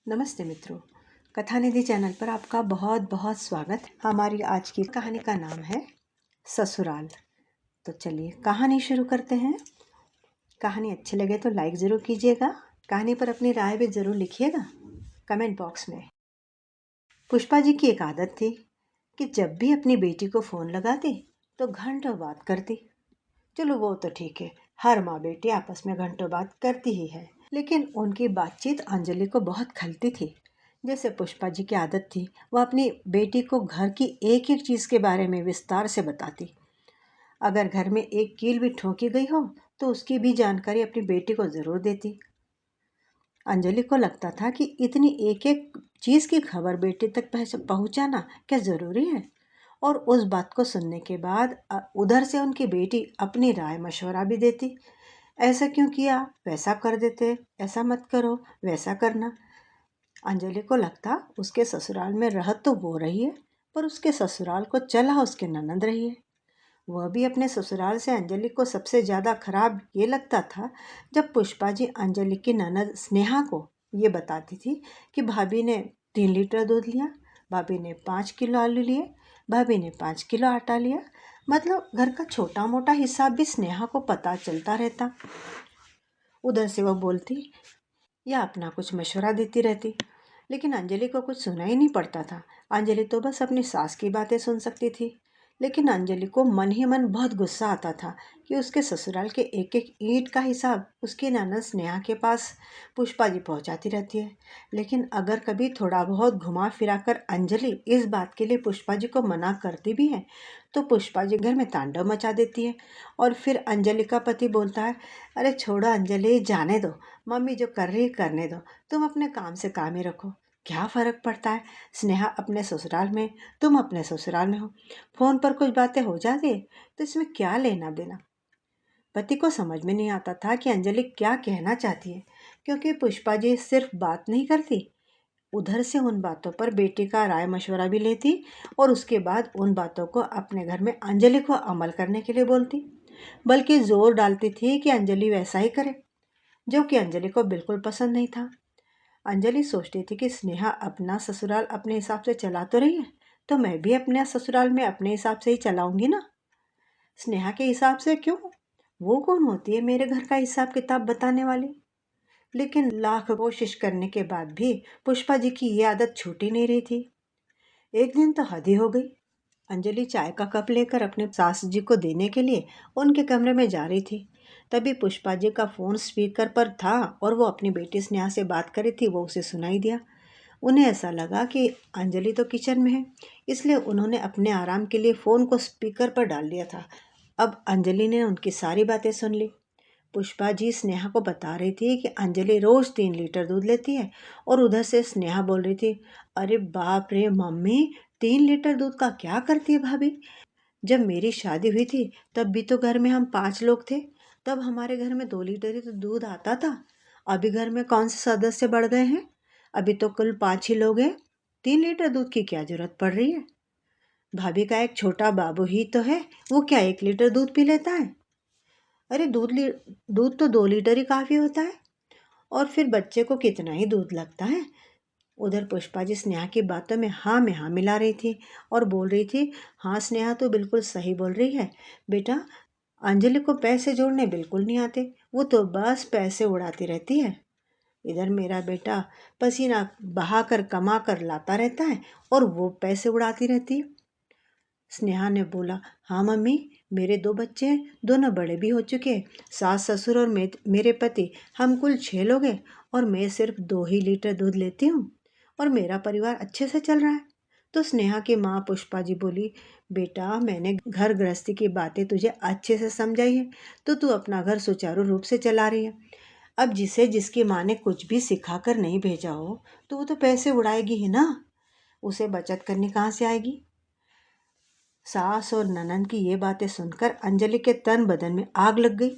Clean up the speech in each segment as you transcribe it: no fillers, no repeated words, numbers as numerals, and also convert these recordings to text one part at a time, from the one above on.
नमस्ते मित्रों, कथा निधि चैनल पर आपका बहुत बहुत स्वागत। हमारी आज की कहानी का नाम है ससुराल। तो चलिए कहानी शुरू करते हैं। कहानी अच्छी लगे तो लाइक ज़रूर कीजिएगा। कहानी पर अपनी राय भी ज़रूर लिखिएगा कमेंट बॉक्स में। पुष्पा जी की एक आदत थी कि जब भी अपनी बेटी को फ़ोन लगाती तो घंटों बात करती। चलो वो तो ठीक है, हर माँ बेटी आपस में घंटों बात करती ही है, लेकिन उनकी बातचीत अंजलि को बहुत खलती थी। जैसे पुष्पा जी की आदत थी, वह अपनी बेटी को घर की एक एक चीज़ के बारे में विस्तार से बताती। अगर घर में एक कील भी ठोकी गई हो तो उसकी भी जानकारी अपनी बेटी को ज़रूर देती। अंजलि को लगता था कि इतनी एक एक चीज़ की खबर बेटी तक पहुंचाना क्या ज़रूरी है। और उस बात को सुनने के बाद उधर से उनकी बेटी अपनी राय मशवरा भी देती। ऐसा क्यों किया, वैसा कर देते, ऐसा मत करो, वैसा करना। अंजलि को लगता उसके ससुराल में रह तो वो रही है, पर उसके ससुराल को चला उसके ननद रही है। वह भी अपने ससुराल से अंजलि को सबसे ज़्यादा खराब ये लगता था जब पुष्पा जी अंजलि की ननद स्नेहा को ये बताती थी कि भाभी ने 3 लीटर दूध लिया, भाभी ने 5 किलो आलू लिए, भाभी ने 5 किलो आटा लिया। मतलब घर का छोटा मोटा हिसाब भी स्नेहा को पता चलता रहता। उधर से वह बोलती या अपना कुछ मशवरा देती रहती, लेकिन अंजलि को कुछ सुना ही नहीं पड़ता था। अंजलि तो बस अपनी सास की बातें सुन सकती थी। लेकिन अंजलि को मन ही मन बहुत गुस्सा आता था कि उसके ससुराल के एक एक ईंट का हिसाब उसकी ननद स्नेहा के पास पुष्पा जी पहुंचाती रहती है। लेकिन अगर कभी थोड़ा बहुत घुमा फिरा कर अंजलि इस बात के लिए पुष्पा जी को मना करती भी है तो पुष्पा जी घर में तांडव मचा देती है। और फिर अंजलि का पति बोलता है, अरे छोड़ो अंजलि, जाने दो, मम्मी जो कर रही है करने दो, तुम अपने काम से काम ही रखो, क्या फ़र्क पड़ता है। स्नेहा अपने ससुराल में, तुम अपने ससुराल में हो, फ़ोन पर कुछ बातें हो जाती तो इसमें क्या लेना देना। पति को समझ में नहीं आता था कि अंजलि क्या कहना चाहती है, क्योंकि पुष्पा जी सिर्फ बात नहीं करती, उधर से उन बातों पर बेटी का राय मशवरा भी लेती और उसके बाद उन बातों को अपने घर में अंजलि को अमल करने के लिए बोलती, बल्कि जोर डालती थी कि अंजलि वैसा ही करे, जो कि अंजलि को बिल्कुल पसंद नहीं था। अंजलि सोचती थी कि स्नेहा अपना ससुराल अपने हिसाब से चला तो रही है, तो मैं भी अपने ससुराल में अपने हिसाब से ही चलाऊंगी ना। स्नेहा के हिसाब से क्यों, वो कौन होती है मेरे घर का हिसाब किताब बताने वाली। लेकिन लाख कोशिश करने के बाद भी पुष्पा जी की ये आदत छूटी नहीं रही थी। एक दिन तो हद ही हो गई। अंजलि चाय का कप लेकर अपने सास जी को देने के लिए उनके कमरे में जा रही थी। तभी पुष्पा जी का फ़ोन स्पीकर पर था और वो अपनी बेटी स्नेहा से बात कर रही थी, वो उसे सुनाई दिया। उन्हें ऐसा लगा कि अंजलि तो किचन में है, इसलिए उन्होंने अपने आराम के लिए फ़ोन को स्पीकर पर डाल दिया था। अब अंजलि ने उनकी सारी बातें सुन ली। पुष्पा जी स्नेहा को बता रही थी कि अंजलि रोज़ 3 लीटर दूध लेती है, और उधर से स्नेहा बोल रही थी, अरे बाप रे मम्मी, 3 लीटर दूध का क्या करती है भाभी। जब मेरी शादी हुई थी तब भी तो घर में हम 5 लोग थे, तब हमारे घर में 2 लीटर ही तो दूध आता था। अभी घर में कौन से सदस्य बढ़ गए हैं, अभी तो कुल 5 ही लोग हैं। 3 लीटर दूध की क्या जरूरत पड़ रही है। भाभी का एक छोटा बाबू ही तो है, वो क्या 1 लीटर दूध पी लेता है। अरे दूध तो 2 लीटर ही काफ़ी होता है, और फिर बच्चे को कितना ही दूध लगता है। उधर पुष्पा जी स्नेहा की बातों में हाँ मिला रही थी और बोल रही थी, हाँ स्नेहा तो बिल्कुल सही बोल रही है बेटा, अंजलि को पैसे जोड़ने बिल्कुल नहीं आते, वो तो बस पैसे उड़ाती रहती है। इधर मेरा बेटा पसीना बहा कर कमा कर लाता रहता है और वो पैसे उड़ाती रहती है। स्नेहा ने बोला, हाँ मम्मी, मेरे 2 बच्चे हैं, दोनों बड़े भी हो चुके हैं, सास ससुर और मेरे पति, हम कुल 6 लोग हैं, और मैं सिर्फ 2 ही लीटर दूध लेती हूँ और मेरा परिवार अच्छे से चल रहा है। तो स्नेहा की माँ पुष्पा जी बोली, बेटा मैंने घर गृहस्थी की बातें तुझे अच्छे से समझाई है, तो तू अपना घर सुचारू रूप से चला रही है। अब जिसे जिसकी माँ ने कुछ भी सिखा कर नहीं भेजा हो तो वो तो पैसे उड़ाएगी ही ना, उसे बचत करनी कहाँ से आएगी। सास और ननद की ये बातें सुनकर अंजलि के तन बदन में आग लग गई।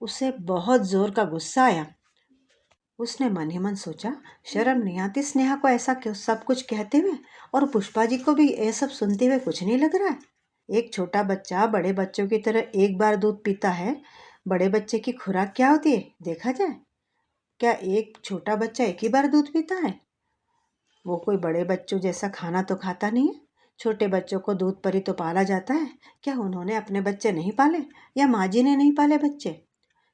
उसे बहुत जोर का गुस्सा आया। उसने मन ही मन सोचा, शर्म नहीं आती स्नेहा को ऐसा क्यों सब कुछ कहते हुए, और पुष्पा जी को भी ये सब सुनते हुए कुछ नहीं लग रहा है। एक छोटा बच्चा बड़े बच्चों की तरह एक बार दूध पीता है। बड़े बच्चे की खुराक क्या होती है देखा जाए, क्या एक छोटा बच्चा एक ही बार दूध पीता है। वो कोई बड़े बच्चों जैसा खाना तो खाता नहीं है। छोटे बच्चों को दूध पर ही तो पाला जाता है। क्या उन्होंने अपने बच्चे नहीं पाले, या माँ जी ने नहीं पाले बच्चे?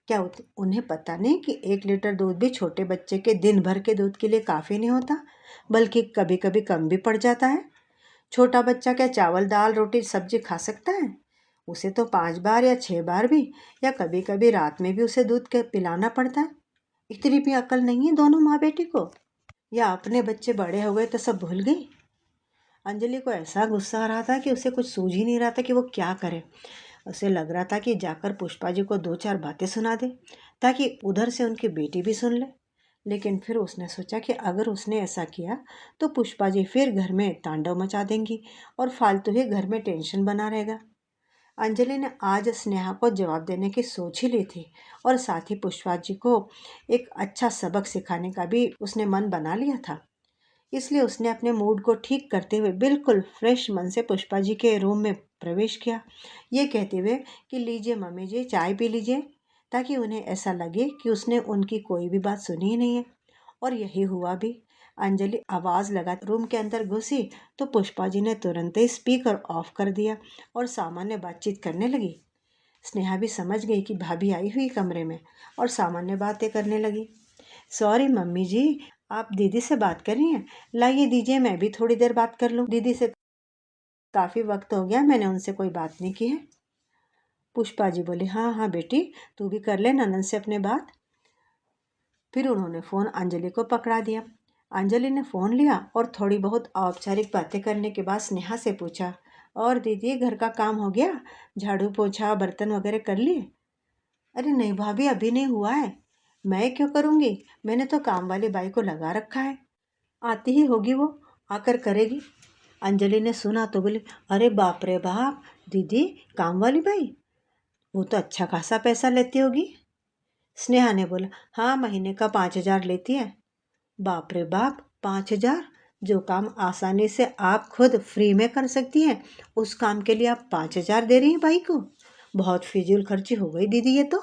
क्या उन्हें पता नहीं कि 1 लीटर दूध भी छोटे बच्चे के दिन भर के दूध के लिए काफ़ी नहीं होता, बल्कि कभी कभी कम भी पड़ जाता है। छोटा बच्चा क्या चावल दाल रोटी सब्जी खा सकता है? उसे तो 5 बार या 6 बार भी, या कभी कभी रात में भी उसे दूध के पिलाना पड़ता है। इतनी भी अकल नहीं है दोनों माँ बेटी को? या अपने बच्चे बड़े हो गए तो सब भूल गई? अंजलि को ऐसा गुस्सा आ रहा था कि उसे कुछ सूझ ही नहीं रहा था कि वो क्या करे। उसे लग रहा था कि जाकर पुष्पा जी को 2-4 बातें सुना दे, ताकि उधर से उनकी बेटी भी सुन ले। लेकिन फिर उसने सोचा कि अगर उसने ऐसा किया तो पुष्पा जी फिर घर में तांडव मचा देंगी और फालतू ही घर में टेंशन बना रहेगा। अंजलि ने आज स्नेहा को जवाब देने की सोच ही ली थी, और साथ ही पुष्पा जी को एक अच्छा सबक सिखाने का भी उसने मन बना लिया था। इसलिए उसने अपने मूड को ठीक करते हुए बिल्कुल फ्रेश मन से पुष्पा जी के रूम में प्रवेश किया, ये कहते हुए कि लीजिए मम्मी जी, चाय पी लीजिए, ताकि उन्हें ऐसा लगे कि उसने उनकी कोई भी बात सुनी ही नहीं है। और यही हुआ भी। अंजलि आवाज़ लगा रूम के अंदर घुसी तो पुष्पा जी ने तुरंत ही स्पीकर ऑफ कर दिया और सामान्य बातचीत करने लगी। स्नेहा भी समझ गई कि भाभी आई हुई कमरे में, और सामान्य बातें करने लगी। सॉरी मम्मी जी, आप दीदी से बात कर रही हैं? लाइए दीजिए मैं भी थोड़ी देर बात कर लूँ दीदी से, काफ़ी वक्त हो गया मैंने उनसे कोई बात नहीं की है। पुष्पा जी बोली, हाँ हाँ बेटी, तू भी कर ले ननन से अपने बात। फिर उन्होंने फ़ोन अंजलि को पकड़ा दिया। अंजलि ने फ़ोन लिया और थोड़ी बहुत औपचारिक बातें करने के बाद स्नेहा से पूछा, और दीदी घर का काम हो गया? झाड़ू पोछा बर्तन वगैरह कर लिए? अरे नहीं भाभी, अभी नहीं हुआ है। मैं क्यों करूँगी, मैंने तो काम वाली बाई को लगा रखा है, आती ही होगी वो, आकर करेगी। अंजलि ने सुना तो बोली, अरे बाप रे बाप, दीदी काम वाली बाई, वो तो अच्छा खासा पैसा लेती होगी। स्नेहा ने बोला, हाँ महीने का 5,000 लेती है। बाप रे बाप, 5,000? जो काम आसानी से आप खुद फ्री में कर सकती हैं, उस काम के लिए आप 5,000 दे रही हैं भाई को? बहुत फिजूल खर्ची हो गई दीदी ये तो।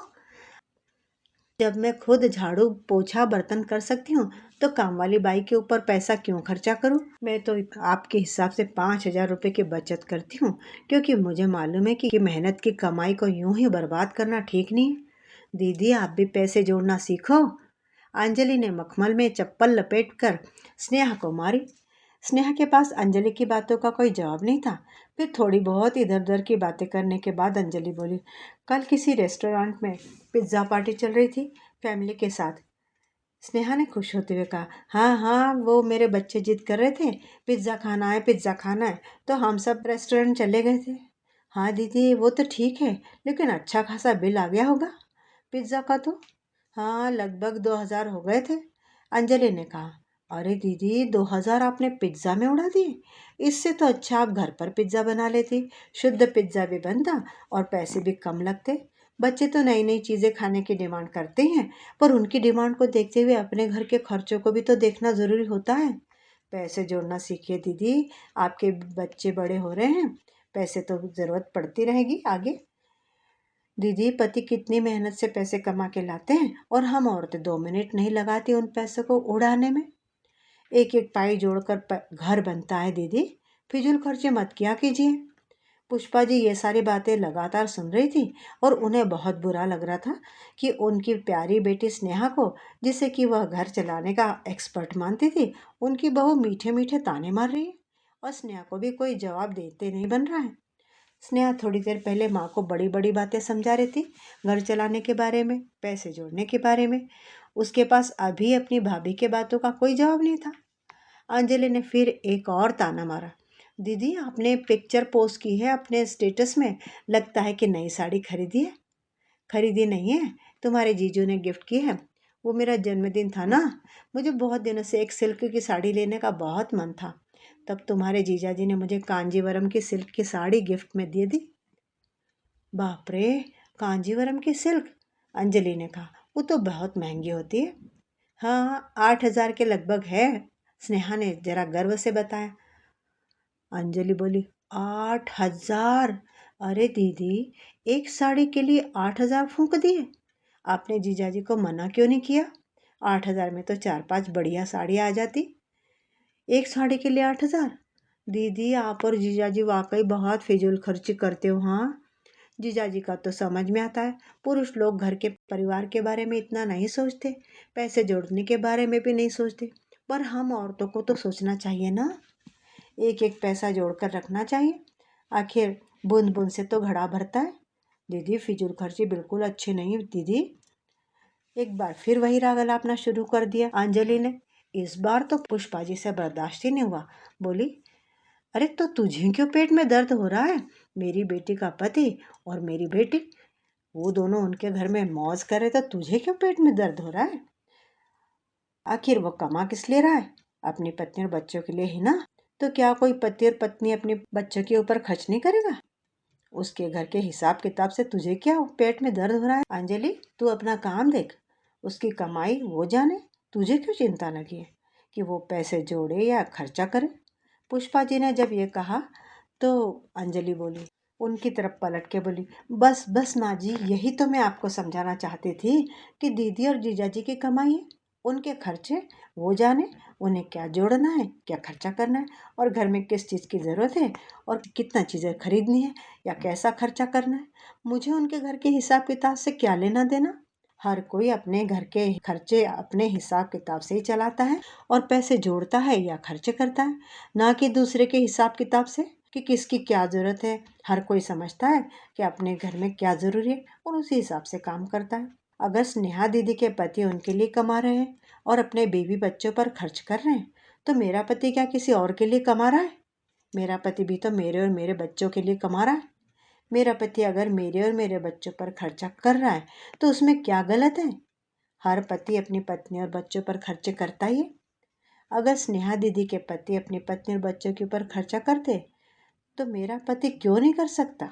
जब मैं खुद झाड़ू पोछा बर्तन कर सकती हूँ तो काम वाली बाई के ऊपर पैसा क्यों खर्चा करूँ? मैं तो आपके हिसाब से 5,000 रुपये की बचत करती हूँ, क्योंकि मुझे मालूम है कि मेहनत की कमाई को यूं ही बर्बाद करना ठीक नहीं है। दीदी आप भी पैसे जोड़ना सीखो। अंजलि ने मखमल में चप्पल लपेटकर स्नेहा को मारी। स्नेहा के पास अंजलि की बातों का कोई जवाब नहीं था। फिर थोड़ी बहुत इधर उधर की बातें करने के बाद अंजलि बोली, कल किसी रेस्टोरेंट में पिज्ज़ा पार्टी चल रही थी फैमिली के साथ। स्नेहा ने खुश होते हुए कहा, हाँ हाँ, वो मेरे बच्चे जिद कर रहे थे पिज्ज़ा खाना है पिज्ज़ा खाना है, तो हम सब रेस्टोरेंट चले गए थे। हाँ दीदी वो तो ठीक है, लेकिन अच्छा खासा बिल आ गया होगा पिज्ज़ा का तो। हाँ लगभग 2,000 हो गए थे। अंजलि ने कहा, अरे दीदी 2,000 आपने पिज्ज़ा में उड़ा दिए? इससे तो अच्छा आप घर पर पिज्ज़ा बना लेती, शुद्ध पिज्ज़ा भी बनता और पैसे भी कम लगते। बच्चे तो नई नई चीज़ें खाने की डिमांड करते हैं, पर उनकी डिमांड को देखते हुए अपने घर के खर्चों को भी तो देखना ज़रूरी होता है। पैसे जोड़ना सीखिए दीदी, आपके बच्चे बड़े हो रहे हैं, पैसे तो ज़रूरत पड़ती रहेगी आगे। दीदी पति कितनी मेहनत से पैसे कमा के लाते हैं, और हम औरतें 2 मिनट नहीं लगाती उन पैसों को उड़ाने में। एक एक पाई जोड़कर घर बनता है दीदी, फिजूल खर्चे मत किया कीजिए। पुष्पा जी ये सारी बातें लगातार सुन रही थी, और उन्हें बहुत बुरा लग रहा था कि उनकी प्यारी बेटी स्नेहा को, जिसे कि वह घर चलाने का एक्सपर्ट मानती थी, उनकी बहू मीठे मीठे ताने मार रही है, और स्नेहा को भी कोई जवाब देते नहीं बन रहा है। स्नेहा थोड़ी देर पहले माँ को बड़ी बड़ी बातें समझा रही थी, घर चलाने के बारे में, पैसे जोड़ने के बारे में। उसके पास अभी अपनी भाभी के बातों का कोई जवाब नहीं था। अंजलि ने फिर एक और ताना मारा, दीदी आपने पिक्चर पोस्ट की है अपने स्टेटस में, लगता है कि नई साड़ी खरीदी है। खरीदी नहीं है, तुम्हारे जीजू ने गिफ्ट की है। वो मेरा जन्मदिन था ना, मुझे बहुत दिनों से एक सिल्क की साड़ी लेने का बहुत मन था, तब तुम्हारे जीजा जी ने मुझे कांजीवरम की सिल्क की साड़ी गिफ्ट में दे दी। बाप रे, कांजीवरम की सिल्क? अंजलि ने कहा, वो तो बहुत महंगी होती है। हाँ 8,000 के लगभग है, स्नेहा ने जरा गर्व से बताया। अंजलि बोली, 8,000? अरे दीदी, एक साड़ी के लिए 8,000 फूंक दिए? आपने जीजाजी को मना क्यों नहीं किया? 8,000 में तो 4-5 बढ़िया साड़ियाँ आ जाती। एक साड़ी के लिए 8,000? दीदी आप और जीजाजी वाकई बहुत फिजूल खर्ची करते हो। हाँ, जीजाजी का तो समझ में आता है, पुरुष लोग घर के परिवार के बारे में इतना नहीं सोचते, पैसे जोड़ने के बारे में भी नहीं सोचते, पर हम औरतों को तो सोचना चाहिए ना। एक एक पैसा जोड़कर रखना चाहिए, आखिर बूंद बूंद से तो घड़ा भरता है। दीदी फिजूल खर्ची बिल्कुल अच्छी नहीं दीदी। एक बार फिर वही राग अलापना शुरू कर दिया अंजलि ने। इस बार तो पुष्पा जी से बर्दाश्त ही नहीं हुआ। बोली, अरे तो तुझे क्यों पेट में दर्द हो रहा है? मेरी बेटी का पति और मेरी बेटी, वो दोनों उनके घर में मौज कर रहे, तो तुझे क्यों पेट में दर्द हो रहा है? आखिर वो कमा किस लिए रहा है? अपनी पत्नी और बच्चों के लिए ही ना। तो क्या कोई पति और पत्नी अपने बच्चों के ऊपर खर्च नहीं करेगा? उसके घर के हिसाब किताब से तुझे क्या पेट में दर्द हो रहा है? अंजलि, तू अपना काम देख, उसकी कमाई वो जाने, तुझे क्यों चिंता लगी है कि वो पैसे जोड़े या खर्चा करे? पुष्पा जी ने जब ये कहा तो अंजलि बोली, उनकी तरफ पलट के बोली, बस बस माँ जी, यही तो मैं आपको समझाना चाहती थी कि दीदी और जीजाजी की कमाई है, उनके खर्चे वो जाने, उन्हें क्या जोड़ना है, क्या खर्चा करना है, और घर में किस चीज़ की ज़रूरत है और कितना चीज़ें खरीदनी है या कैसा खर्चा करना है। मुझे उनके घर के हिसाब किताब से क्या लेना देना। हर कोई अपने घर के खर्चे अपने हिसाब किताब से ही चलाता है और पैसे जोड़ता है या खर्चे करता है, ना कि दूसरे के हिसाब किताब से कि किसकी क्या ज़रूरत है। हर कोई समझता है कि अपने घर में क्या ज़रूरी है और उसी हिसाब से काम करता है। अगर स्नेहा दीदी के पति उनके लिए कमा रहे हैं और अपने बीवी बच्चों पर खर्च कर रहे हैं, तो मेरा पति क्या किसी और के लिए कमा रहा है? मेरा पति भी तो मेरे और मेरे बच्चों के लिए कमा रहा है। मेरा पति अगर मेरे और मेरे बच्चों पर खर्चा कर रहा है तो उसमें क्या गलत है? हर पति अपनी पत्नी और बच्चों पर खर्चे करता ही है। अगर स्नेहा दीदी के पति अपनी पत्नी और बच्चों के ऊपर खर्चा करते तो मेरा पति क्यों नहीं कर सकता?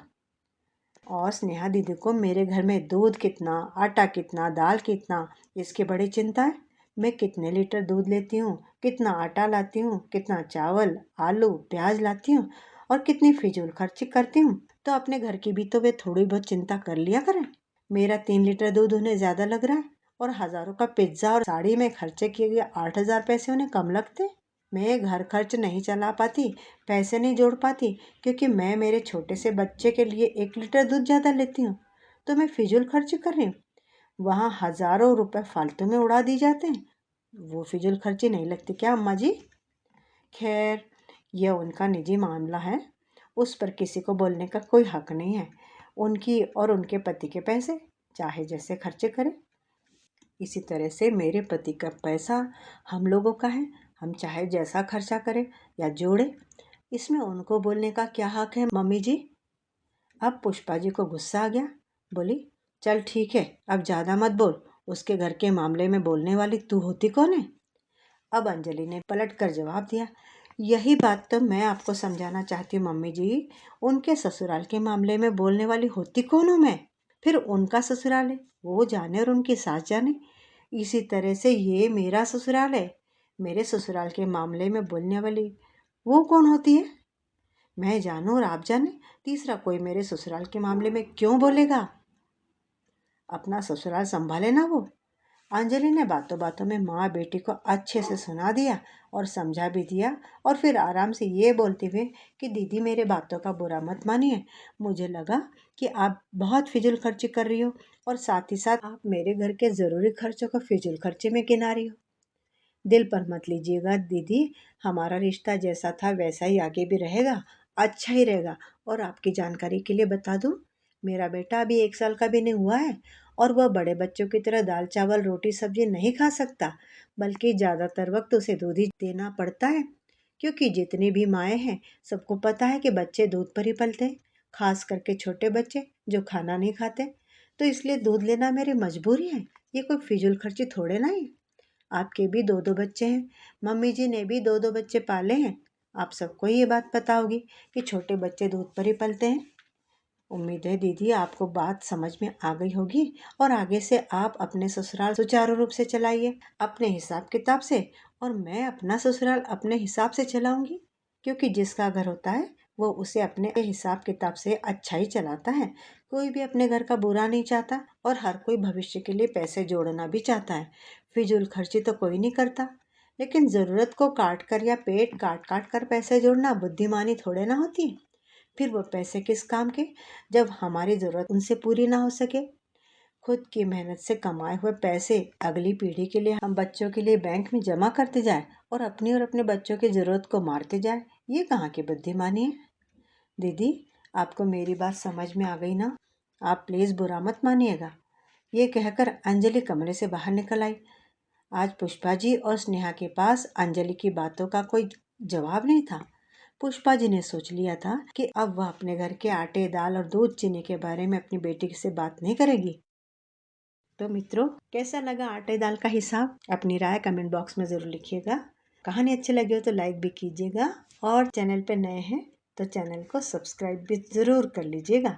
और स्नेहा दीदी को मेरे घर में दूध कितना, आटा कितना, दाल कितना, इसकी बड़ी चिंता है। मैं कितने लीटर दूध लेती हूँ, कितना आटा लाती हूँ, कितना चावल, आलू, प्याज लाती हूँ और कितनी फिजूल खर्ची करती हूँ। तो अपने घर की भी तो वे थोड़ी बहुत चिंता कर लिया करें। मेरा 3 लीटर दूध उन्हें ज़्यादा लग रहा है और हज़ारों का पिज्ज़ा और साड़ी में खर्चे किए गए 8,000 पैसे उन्हें कम लगते। मैं घर खर्च नहीं चला पाती, पैसे नहीं जोड़ पाती, क्योंकि मैं मेरे छोटे से बच्चे के लिए 1 लीटर दूध ज़्यादा लेती हूँ, तो मैं फिजूल खर्च कर रही हूँ। वहाँ हज़ारों रुपए फालतू में उड़ा दी जाते हैं। वो फिजूल खर्ची नहीं लगती क्या अम्मा जी? खैर, यह उनका निजी मामला है, उस पर किसी को बोलने का कोई हक नहीं है। उनकी और उनके पति के पैसे चाहे जैसे खर्चे करें। इसी तरह से मेरे पति का पैसा हम लोगों का है, हम चाहे जैसा खर्चा करें या जोड़े, इसमें उनको बोलने का क्या हक है मम्मी जी? अब पुष्पा जी को गुस्सा आ गया। बोली, चल ठीक है, अब ज़्यादा मत बोल, उसके घर के मामले में बोलने वाली तू होती कौन है? अब अंजलि ने पलट कर जवाब दिया, यही बात तो मैं आपको समझाना चाहती हूँ मम्मी जी, उनके ससुराल के मामले में बोलने वाली होती कौन हूँ मैं? फिर उनका ससुराल है, वो जाने और उनकी सास जाने। इसी तरह से ये मेरा ससुराल है, मेरे ससुराल के मामले में बोलने वाली वो कौन होती है? मैं जानूं और आप जाने, तीसरा कोई मेरे ससुराल के मामले में क्यों बोलेगा? अपना ससुराल संभाले ना वो। अंजलि ने बातों बातों में माँ बेटी को अच्छे से सुना दिया और समझा भी दिया, और फिर आराम से ये बोलते हुए कि दीदी मेरे बातों का बुरा मत मानिए, मुझे लगा कि आप बहुत फिजूल खर्ची कर रही हो और साथ ही साथ आप मेरे घर के ज़रूरी खर्चों को फिजूल खर्चे में गिना रही हो। दिल पर मत लीजिएगा दीदी, हमारा रिश्ता जैसा था वैसा ही आगे भी रहेगा, अच्छा ही रहेगा। और आपकी जानकारी के लिए बता दूं, मेरा बेटा अभी 1 साल का भी नहीं हुआ है और वह बड़े बच्चों की तरह दाल चावल रोटी सब्जी नहीं खा सकता, बल्कि ज़्यादातर वक्त उसे दूध ही देना पड़ता है, क्योंकि जितनी भी माएँ हैं सबको पता है कि बच्चे दूध पर ही पलते हैं, खास करके छोटे बच्चे जो खाना नहीं खाते। तो इसलिए दूध लेना मेरी मजबूरी है, ये कोई फिजूल खर्ची थोड़े ना है। आपके भी 2-2 बच्चे हैं, मम्मी जी ने भी 2-2 बच्चे पाले हैं। आप सबको ये बात पता होगी कि छोटे बच्चे दूध पर ही पलते हैं। उम्मीद है दीदी आपको बात समझ में आ गई होगी और आगे से आप अपने ससुराल सुचारू रूप से चलाइए अपने हिसाब किताब से, और मैं अपना ससुराल अपने हिसाब से चलाऊंगी, क्योंकि जिसका घर होता है वो उसे अपने हिसाब किताब से अच्छा ही चलाता है। कोई भी अपने घर का बुरा नहीं चाहता और हर कोई भविष्य के लिए पैसे जोड़ना भी चाहता है। फिजूल खर्ची तो कोई नहीं करता। लेकिन ज़रूरत को काट कर या पेट काट काट कर पैसे जोड़ना बुद्धिमानी थोड़े ना होती। फिर वो पैसे किस काम के जब हमारी ज़रूरत उनसे पूरी ना हो सके। खुद की मेहनत से कमाए हुए पैसे अगली पीढ़ी के लिए हम बच्चों के लिए बैंक में जमा करते जाए और अपने बच्चों की ज़रूरत को मारते जाए, ये कहाँ की बुद्धिमानी है। दीदी, आपको मेरी बात समझ में आ गई ना? आप प्लीज़ बुरा मत मानिएगा। ये कहकर अंजलि कमरे से बाहर निकल आई। आज पुष्पा जी और स्नेहा के पास अंजलि की बातों का कोई जवाब नहीं था। पुष्पा जी ने सोच लिया था कि अब वह अपने घर के आटे, दाल और दूध, चीनी के बारे में अपनी बेटी से बात नहीं करेगी। तो मित्रों, कैसा लगा आटे दाल का हिसाब? अपनी राय कमेंट बॉक्स में ज़रूर लिखिएगा। कहानी अच्छी लगी हो तो लाइक भी कीजिएगा और चैनल पे नए हैं तो चैनल को सब्सक्राइब भी ज़रूर कर लीजिएगा।